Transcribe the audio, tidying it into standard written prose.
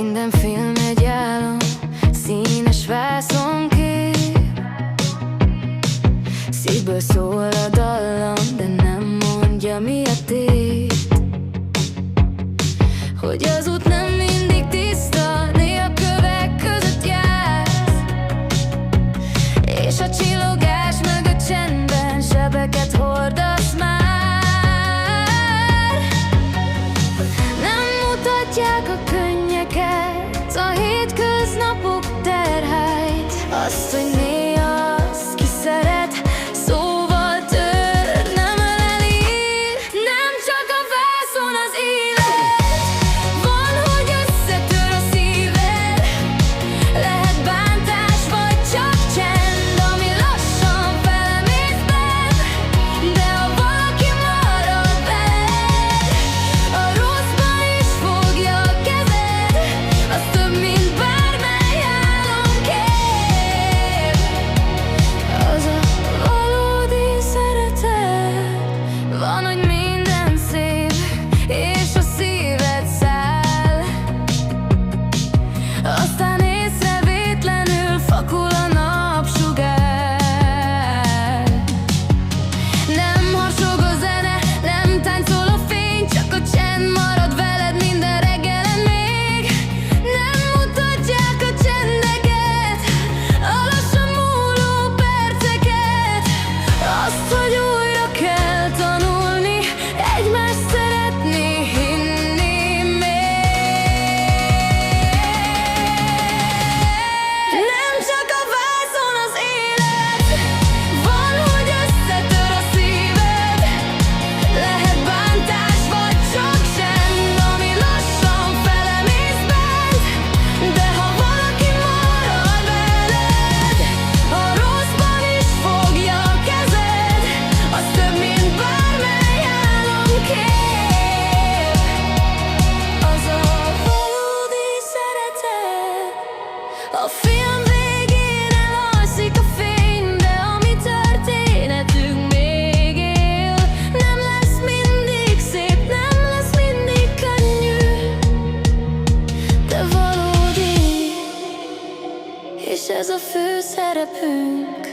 Minden film egy álom, színes vászonkép. Szívből szól a dallam, de nem mondja, mi a tét. Hogy az út nem mindig tiszta, néha kövek között jársz, és a csillogás mögött csendben sebeket hordasz már. Nem mutatják a könnyeket, a hétköznapok terheit, azt, hogy néha az, ki szeret, szóval tör, nem öleli. Nem csak a vászon az élet, van, hogy összetör a szíved. Lehet bántás, vagy csak csend, ami lassan felemész benn. De ha valaki marad veled, a rosszban is fogja a kezed. Az több, mint bármely álomkép. Az a valódi szeretet. Van, hogy minden szép, és a szíved száll, aztán észrevétlenül fakul a napsugár. Nem harsog a zene, nem táncol a fény, csak a csend marad veled minden reggelen még. Nem mutatják a csendeket, a lassan múló perceket, azt, hogy újra kell tanulni, egymást szeretni, hinni még. Nem csak a vászon az élet, van, hogy összetör a szíved. Lehet bántás, vagy csak csend, ami lassan felemész bent. De ha valaki marad veled, a rosszban is fogja a kezed. Az több, mint bármely álomkép. Az a valódi szeretet. A film végén elalszik a fény, de a mi történetünk még él. Nem lesz mindig szép, nem lesz mindig könnyű, de valódi, és ez a fő szerepünk.